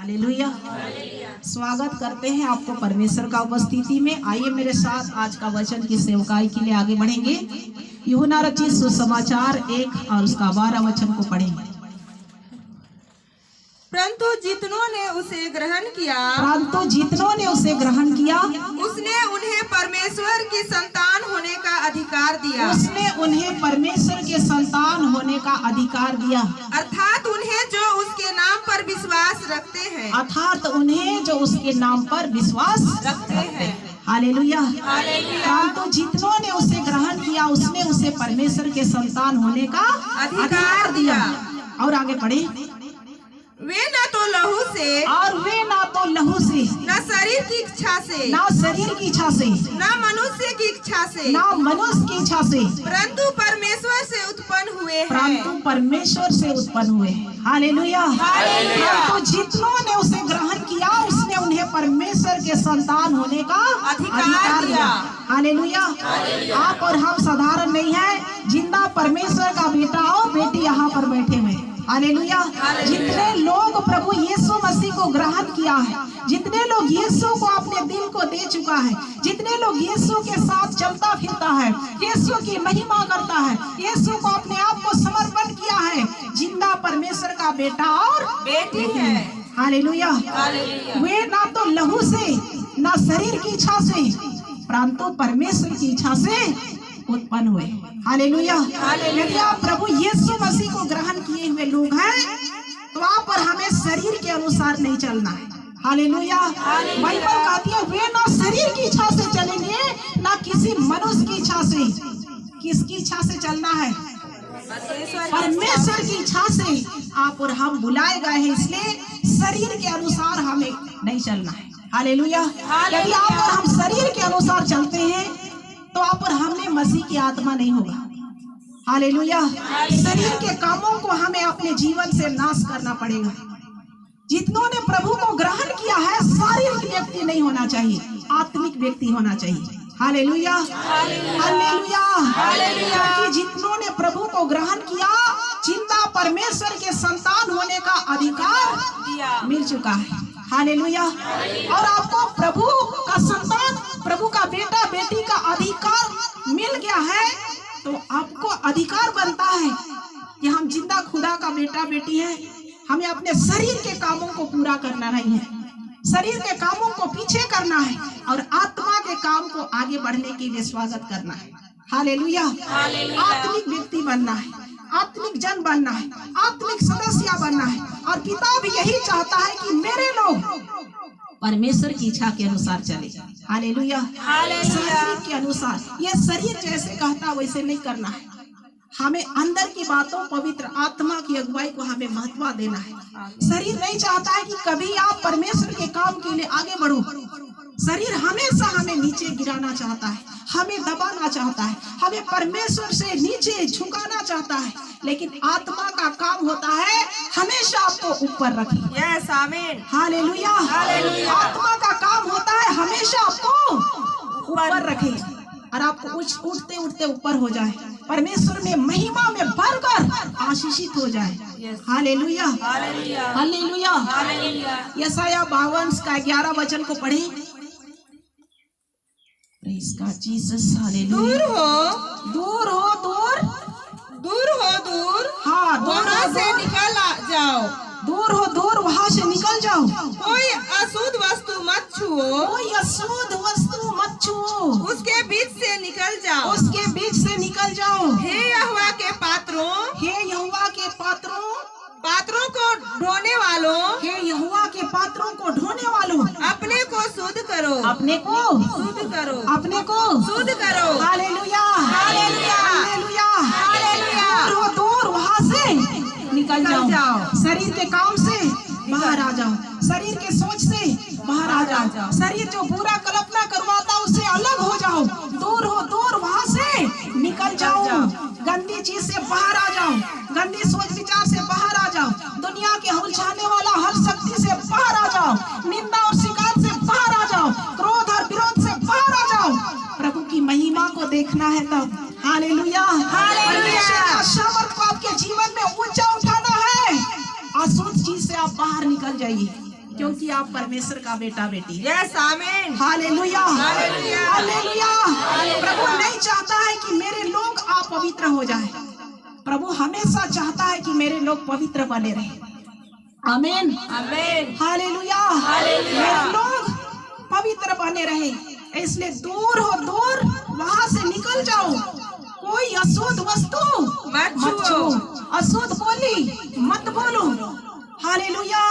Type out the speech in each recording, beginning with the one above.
Hallelujah. स्वागत करते हैं आपको परमेश्वर का उपस्थिति में। आइए मेरे साथ आज का वचन की सेवकाई के लिए आगे बढ़ेंगे। यूहन्ना रचित सुसमाचार 1 और उसका 12 वचन को पढ़ेंगे। परंतु जितनों ने उसे ग्रहण किया, उसने उन्हें परमेश्वर की संतान होने का अधिकार दिया। उसने उन्हें परमेश्वर के संतान होने का अधिकार दिया, अर्थात उन्हें जो उसके नाम पर विश्वास रखते हैं। रखते हैं। हालेलुया। हालेलुया। परंतु जितनों ने उसे ग्रहण किया, उसने उसे परमेश्वर के संतान होने का अधिकार दिया। और आगे पढ़े। वे न तो लहू से, न शरीर की इच्छा से, ना शरीर की इच्छा से, न मनुष्य की इच्छा से, ना मनुष्य की इच्छा से, परंतु परमेश्वर से उत्पन्न हुए हैं। हालेलुया। हालेलुया। परंतु जितनों ने उसे ग्रहण किया, उसने उन्हें परमेश्वर के संतान होने का अधिकार दिया। हालेलुया। आप और हम साधारण नहीं है, जिंदा परमेश्वर का बेटा और बेटी यहाँ पर बैठे हुए। हालेलुया। जितने लोग प्रभु यीशु मसीह को ग्रहण किया है, जितने लोग यीशु को अपने दिल को दे चुका है, जितने लोग यीशु के साथ चलता फिरता है, यीशु की महिमा करता है, यीशु को अपने आप को समर्पण किया है, जिंदा परमेश्वर का बेटा और बेटी है। हालेलुया। वे ना तो लहू से, ना शरीर की इच्छा से, परंतु परमेश्वर की इच्छा से उत्पन्न हुए। हालेलुया। यदि आप प्रभु यीशु मसीह को ग्रहण किए हुए लोग हैं, तो आप और हमें शरीर के अनुसार नहीं चलना है। हालेलुया। बाइबल कहती है वे ना शरीर की इच्छा से चलेंगे, ना किसी मनुष्य की इच्छा से। किसकी इच्छा से चलना है? परमेश्वर की इच्छा से आप और हम बुलाए गए हैं, इसलिए शरीर के अनुसार हमें नहीं चलना है। हालेलुया। यदि आप और हम शरीर के अनुसार चलते हैं, तो आप और हमने मसीह की आत्मा नहीं होगा। हालेलुया। शरीर के कामों को हमें अपने जीवन से नाश करना पड़ेगा। जितनों ने प्रभु को ग्रहण किया है, शारीरिक व्यक्ति नहीं होना चाहिए, आत्मिक व्यक्ति होना चाहिए। हालेलुया। हालेलुया। क्योंकि जितनों ने प्रभु को ग्रहण किया, जिंदा परमेश्वर के संतान होने का अधिकार मिल चुका है। हालेलुया। और आपको प्रभु का संतान, प्रभु का बेटा बेटी का अधिकार मिल गया है, तो आपको अधिकार बनता है कि हम जिंदा खुदा का बेटा बेटी हैं। हमें अपने शरीर के कामों को पूरा करना नहीं है, शरीर के कामों को पीछे करना है और आत्मा के काम को आगे बढ़ने के लिए स्वागत करना है। हालेलुया। आत्मिक व्यक्ति बनना है, आत्मिक जन बनना है, आत्मिक सदस्य बनना है। और पिता भी यही चाहता है कि मेरे लोग परमेश्वर की इच्छा के अनुसार चले। हालेलुया। शरीर के अनुसार, ये शरीर जैसे कहता वैसे नहीं करना है। हमें अंदर की बातों, पवित्र आत्मा की अगुवाई को हमें महत्व देना है। शरीर नहीं चाहता है कि कभी आप परमेश्वर के काम के लिए आगे बढ़ो। शरीर हमेशा हमें नीचे गिराना चाहता है, हमें दबाना चाहता है, हमें परमेश्वर से नीचे झुकाना चाहता है। लेकिन आत्मा का काम होता है हमेशा आपको ऊपर रखे। यस, आमीन। हालेलुया। आत्मा का काम होता है हमेशा आपको ऊपर रखे और आपको उठते उठते ऊपर हो जाए, परमेश्वर में महिमा में भरकर आशीषित हो जाए। हालेलुया। हालेलुया। यशायाह 52 का 11 वचन को पढ़े। Praise God Jesus. हालेलुया। दूर हो दूर। हाँ, वहाँ से निकल जाओ। दूर वहाँ से निकल जाओ। कोई अशुद्ध वस्तु मत छुओ। उसके बीच से निकल जाओ। हे यहोवा के पात्रों, पात्रों को ढोने वालों, अपने को शुद्ध करो। हालेलुया। दूर वहाँ से निकल जाओ। शरीर के काम से बाहर आ जाओ, शरीर के सोच से बाहर आ जाओ। शरीर जो बुरा कल्पना करवाता उससे अलग हो जाओ। दूर वहाँ से निकल जाओ। गंदी चीज से बाहर आ जाओ, गंदी सोच विचार से बाहर आ जाओ, दुनिया के उलझाने वाला हर शक्ति से बाहर आ जाओ, निंदा और शिकायत से बाहर आ जाओ, क्रोध और विरोध से बाहर आ जाओ। प्रभु की महिमा को देखना है तब। हालेलुया। परमेश्वर का सामर्थ को आपके जीवन में ऊंचा उठाना है। अशुद्ध चीज से आप बाहर निकल जाइए। क्योंकि आप परमेश्वर का बेटा बेटी है। यस आमीन। Hallelujah hallelujah. हालेलुया। प्रभु नहीं चाहता है कि मेरे लोग अपवित्र हो जाए। प्रभु हमेशा चाहता है कि मेरे लोग पवित्र बने रहे। आमीन आमीन। हालेलुया। हालेलुया। मेरे लोग पवित्र बने रहे, इसलिए दूर हो, दूर वहां से निकल जाओ। कोई अशुद्ध वस्तु मत मत छुओ, अशुद्ध बोली मत बोलो। हालेलुया।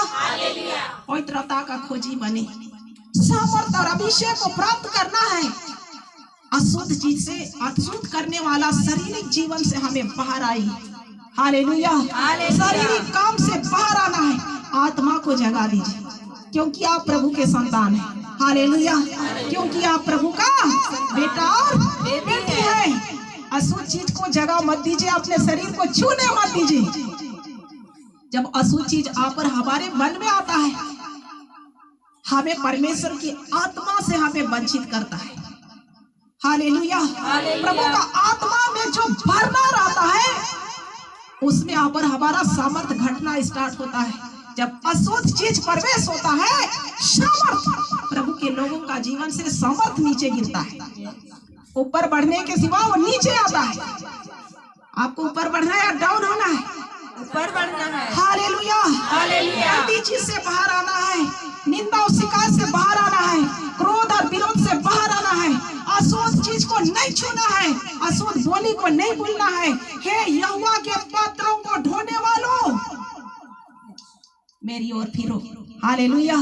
पवित्रता का खोजी बने, सामर्थ और अभिषेक को प्राप्त करना है। अशुद्ध चीज से अशुद्ध करने वाला शारीरिक जीवन से हमें बाहर आई। हालेलुया। शारीरिक काम से बाहर आना है, आत्मा को जगा दीजिए, क्योंकि आप प्रभु के संतान हैं। हालेलुया। क्योंकि आप प्रभु का बेटा और बेटी है। अशुद्ध चीज को जगह मत दीजिए, अपने शरीर को छूने मत दीजिए। जब अशुद्ध चीज आप और हमारे मन में आता है, हमें परमेश्वर की आत्मा से हमें वंचित करता है। हालेलुया। प्रभु का आत्मा में जो भरना रहता है, उसमें आप और हमारा सामर्थ घटना स्टार्ट होता है। जब अशुद्ध चीज प्रवेश होता है, सामर्थ प्रभु के लोगों का जीवन से सामर्थ नीचे गिरता है। ऊपर बढ़ने के सिवा वो नीचे आता है। आपको ऊपर बढ़ना है या डाउन होना है? ऊपर बढ़ना है। हालेलुया। हालेलुया। गंदी चीज से बाहर आना है, निंदा और शिकायत से बाहर आना है, क्रोध और विरोध से बाहर आना है। अशुद्ध चीज को नहीं छूना है, अशुद्ध बोली को नहीं भूलना है। हे यहोवा के पात्रों को ढोने वालों, मेरी ओर फिरो। हालेलुया।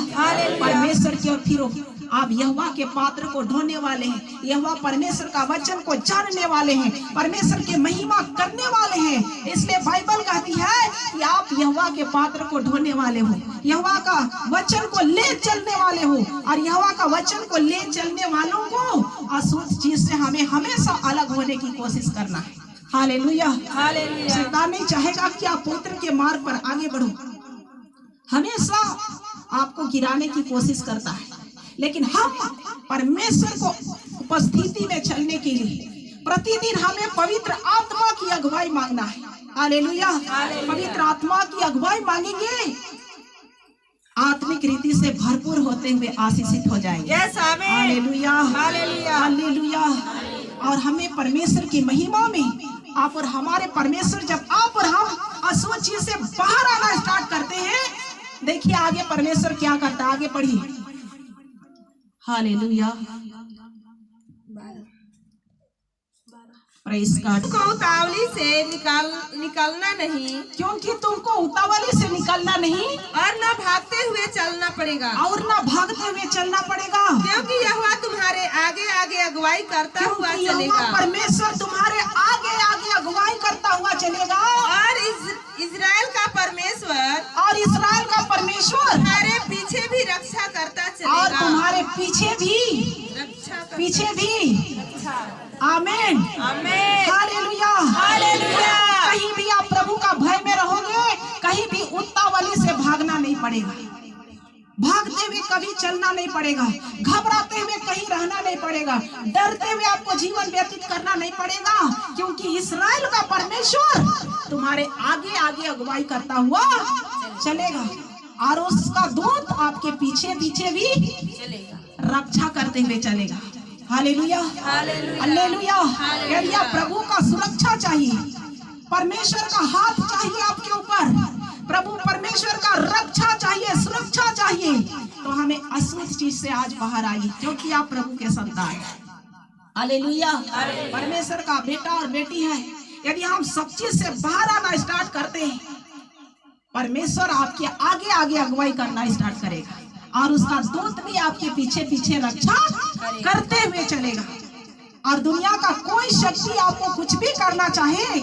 परमेश्वर की ओर फिरो। आप यहोवा के पात्र को ढोने वाले हैं, यहोवा परमेश्वर का वचन को जानने वाले हैं, परमेश्वर की महिमा करने वाले हैं। इसलिए बाइबल कहती है कि आप यहोवा के पात्र को ढोने वाले हो, यहोवा का वचन को ले चलने वाले हो। और यहोवा का वचन को ले चलने वालों को अशुद्ध चीज से हमें हमेशा अलग होने की कोशिश करना है। हालेलुया। शैतान नहीं चाहेगा कि आप पवित्र के मार्ग पर आगे बढ़ो, हमेशा आपको गिराने की कोशिश करता है। लेकिन हम परमेश्वर को उपस्थिति में चलने के लिए प्रतिदिन हमें पवित्र आत्मा की अगुवाई मांगना है। हालेलुया। पवित्र आत्मा की अगुवाई मांगेंगे, आत्मिक रीति से भरपूर होते हुए आशीषित हो जाएंगे। यस आमीन। हालेलुया। हालेलुया। हालेलुया। और हमें परमेश्वर की महिमा में आप और हमारे परमेश्वर, जब आप और हम अशुद्ध चीज से बाहर आना स्टार्ट करते हैं, देखिए आगे परमेश्वर क्या करता है। आगे पढ़िए। हालेलुया। Praise God. तुमको उतावली से निकलना नहीं, क्योंकि तुमको उतावली से निकलना नहीं और न भागते हुए चलना पड़ेगा, और न भागते हुए चलना पड़ेगा, क्योंकि यहोवा तुम्हारे आगे आगे अगुवाई करता हुआ क्योंकि चलेगा। यहोवा परमेश्वर तुम्हारे आगे आगे अगुवाई करता हुआ चलेगा। और इज़राइल का परमेश्वर, और इस्राएल का परमेश्वर तुम्हारे पीछे भी रक्षा करता चलेगा। और तुम्हारे पीछे भी आमीन। आमीन। हालेलुया। हालेलुया। कहीं भी आप प्रभु का भय में रहोगे, कहीं भी उतावली से भागना नहीं पड़ेगा, भागते हुए कभी चलना नहीं पड़ेगा, घबराते हुए कहीं रहना नहीं पड़ेगा, डरते हुए आपको जीवन व्यतीत करना नहीं पड़ेगा, क्योंकि इस्राएल का परमेश्वर तुम्हारे आगे आगे अगुवाई करता हुआ चलेगा। और उसका दूत आपके पीछे पीछे भी चलेगा, रक्षा करते हुए चलेगा। हालेलुया। हालेलुया। यदि आप प्रभु का सुरक्षा चाहिए, परमेश्वर का हाथ चाहिए आपके ऊपर, प्रभु परमेश्वर का रक्षा चाहिए, सुरक्षा चाहिए, तो हमें अशुद्ध चीज से आज बाहर आइए, क्योंकि आप प्रभु के संतान हैं। हालेलुया। परमेश्वर का बेटा और बेटी है। यदि हम सब चीज से बाहर आना स्टार्ट करते हैं, परमेश्वर आपके आगे आगे अगुवाई करना स्टार्ट करेगा, और उसका दूत भी आपके पीछे पीछे रक्षा करते हुए चलेगा। और दुनिया का कोई शक्ति आपको कुछ भी करना चाहे,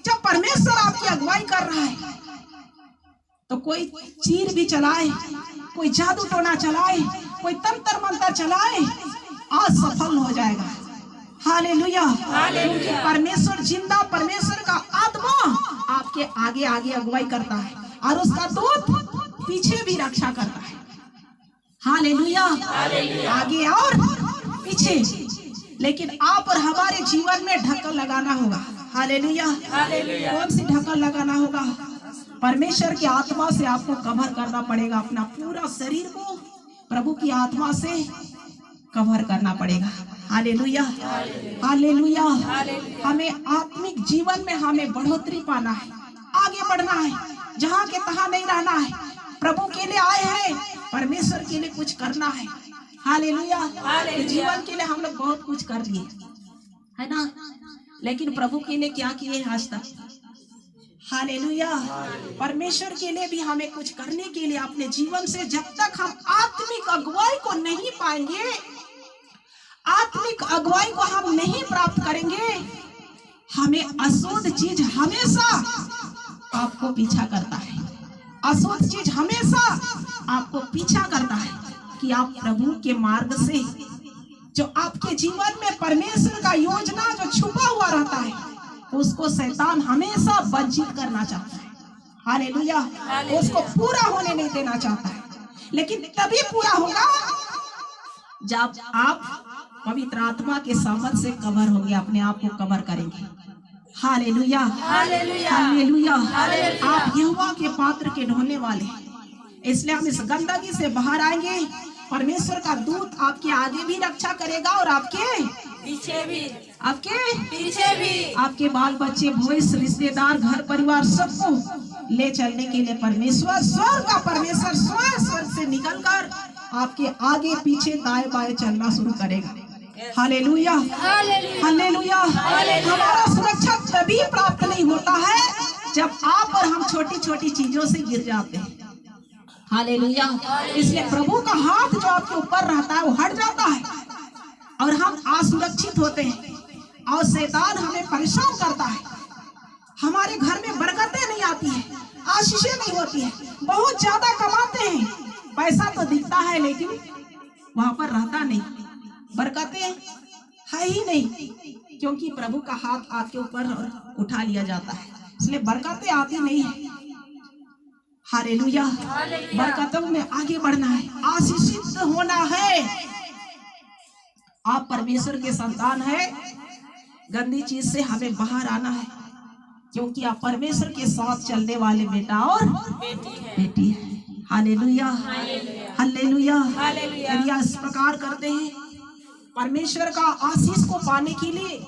जब परमेश्वर आपकी अगुवाई कर रहा है, तो कोई चीर भी चलाए, कोई जादू टोना चलाए, कोई तंत्र मंत्र चलाए, आज सफल हो जाएगा। हालेलुया। क्योंकि परमेश्वर जिंदा, परमेश्वर का आत्मा आपके आगे आगे अगुवाई करता है, और उसका दूत पीछे भी रक्षा करता है। हालेलुया। आगे और पीछे। लेकिन आप और हमारे जीवन में ढक्कन लगाना होगा। हालेलुया। कौन सी ढक्कन लगाना होगा? परमेश्वर की आत्मा से आपको कवर करना पड़ेगा, अपना पूरा शरीर को प्रभु की आत्मा से कवर करना पड़ेगा। Hallelujah, hallelujah. हमें आत्मिक जीवन में हमें बढ़ोतरी पाना है, आगे बढ़ना है, जहाँ के तहाँ नहीं रहना है। प्रभु के लिए आए हैं, परमेश्वर के लिए कुछ करना है। हालेलुया। जीवन के लिए हम लोग बहुत कुछ कर लिए है ना, लेकिन प्रभु के लिए क्या किए आज तक? हालेलुया। परमेश्वर के लिए भी हमें कुछ करने के लिए अपने जीवन से जब तक हम आत्मिक अगुवाई को नहीं पाएंगे, आत्मिक अगुवाई को हम नहीं प्राप्त करेंगे, हमें अशुद्ध चीज हमेशा आपको पीछा करता है। अशुद्ध चीज हमेशा आपको पीछा करता है कि आप प्रभु के मार्ग से, जो आपके जीवन में परमेश्वर का योजना जो छुपा हुआ रहता है, उसको शैतान हमेशा वंचित करना चाहता है। हालेलुया। उसको पूरा होने नहीं देना चाहता है, लेकिन तभी पूरा होगा जब आप पवित्र आत्मा के सामर्थ से कवर होंगे, अपने आप को कवर करेंगे। Hallelujah, hallelujah. आप यहोवा के पात्र के ढोने वाले, इसलिए हम इस गंदगी से बाहर आएंगे। परमेश्वर का दूत आपके आगे भी रक्षा करेगा और आपके पीछे भी, आपके पीछे भी, आपके बाल बच्चे, भोइस, रिश्तेदार, घर परिवार सबको ले चलने के लिए परमेश्वर, स्वर्ग का परमेश्वर स्वयं स्वर्ग से निकलकर आपके आगे पीछे दाएं बाएं चलना शुरू करेगा। Hallelujah, hallelujah. हमारा सुरक्षा तभी प्राप्त नहीं होता है जब आप और हम छोटी छोटी चीजों से गिर जाते हैं। हालेलुया। इसलिए प्रभु का हाथ जो आपके ऊपर रहता है वो हट जाता है और हम असुरक्षित होते हैं और शैतान हमें परेशान करता है। हमारे घर में बरकतें नहीं आती है, आशीषें नहीं होती है, बहुत ज्यादा कमाते हैं, पैसा तो दिखता है लेकिन वहां पर रहता नहीं, बरकतें है ही नहीं, क्योंकि प्रभु का हाथ आपके ऊपर उठा लिया जाता है, इसलिए बरकतें आती नहीं है। हालेलुया। बरकतों में आगे बढ़ना है, आशीषित होना है। आप परमेश्वर के संतान है, गंदी चीज से हमें बाहर आना है, क्योंकि आप परमेश्वर के साथ चलने वाले बेटा और बेटी है। Hallelujah, hallelujah. यदि आप इस प्रकार करते हैं, परमेश्वर का आशीष को पाने के लिए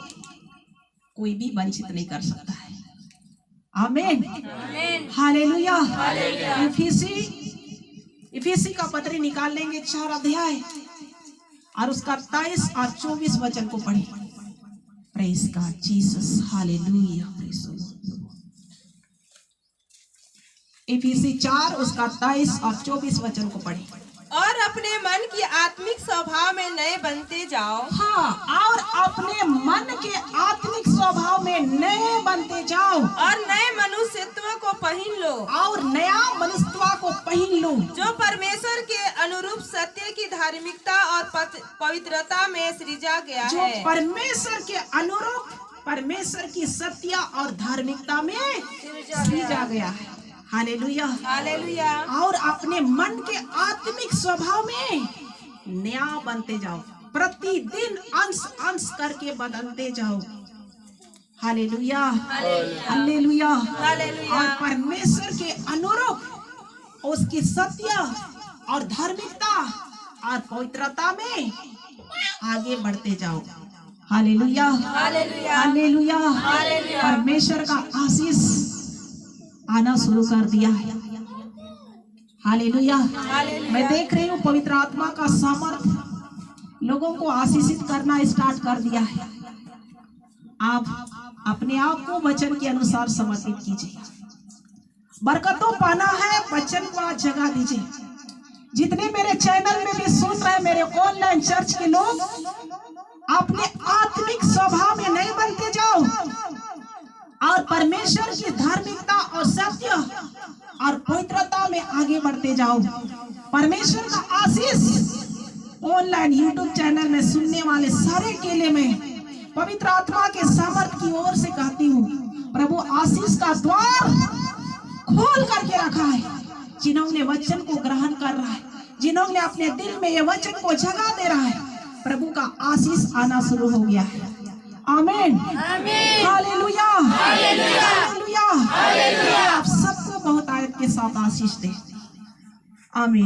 कोई भी वंचित नहीं कर सकता है। आमीन, हालेलुया। इफिसी का पत्री निकाल लेंगे, 4 अध्याय और उसका 23 और 24 वचन को पढ़े। Praise God, Jesus, hallelujah, praise the lord. इफिसी 4 उसका 23 और 24 वचन को पढ़े। और अपने मन की आत्मिक स्वभाव में नए बनते जाओ। हाँ, और अपने मन के आत्मिक स्वभाव में नए बनते जाओ और नए मनुष्यत्व को पहन लो, और नया मनुष्यत्व को पहन लो, जो परमेश्वर के अनुरूप सत्य की धार्मिकता और पवित्रता में सृजा गया जो है। परमेश्वर के अनुरूप, परमेश्वर की सत्य और धार्मिकता में सृजा गया है। Hallelujah, hallelujah. और अपने मन के आत्मिक स्वभाव में नया बनते जाओ, प्रतिदिन अंश अंश करके बदलते जाओ। Hallelujah, hallelujah. और परमेश्वर के अनुरूप उसकी सत्य और धार्मिकता और पवित्रता में आगे बढ़ते जाओ। Hallelujah, hallelujah. परमेश्वर का आशीष आना शुरू कर दिया है। हालेलुया। मैं देख रही हूँ पवित्र आत्मा का सामर्थ लोगों को आशीषित करना स्टार्ट कर दिया है। आप अपने आप को वचन के अनुसार समर्पित कीजिए। बरकतों पाना है, वचन को आज जगह दीजिए। जितने मेरे चैनल में भी सुन रहे मेरे ऑनलाइन चर्च के लोग, अपने आत्मिक स्वभाव में नहीं बनते जाओ और परमेश्वर की धार्मिकता और सत्य और पवित्रता में आगे बढ़ते जाओ। परमेश्वर का आशीष ऑनलाइन यूट्यूब चैनल में सुनने वाले सारे के लिए मैं पवित्र आत्मा के सामर्थ की ओर से कहती हूँ, प्रभु आशीष का द्वार खोल करके रखा है। जिन्होंने वचन को ग्रहण कर रहा है, जिन्होंने अपने दिल में ये वचन को जगा दे रहा है, प्रभु का आशीष आना शुरू हो गया है। आमीन, हालेलुया, हालेलुया। आप सबको बहुत बहुत आयत के साथ आशीष दे। आमीन।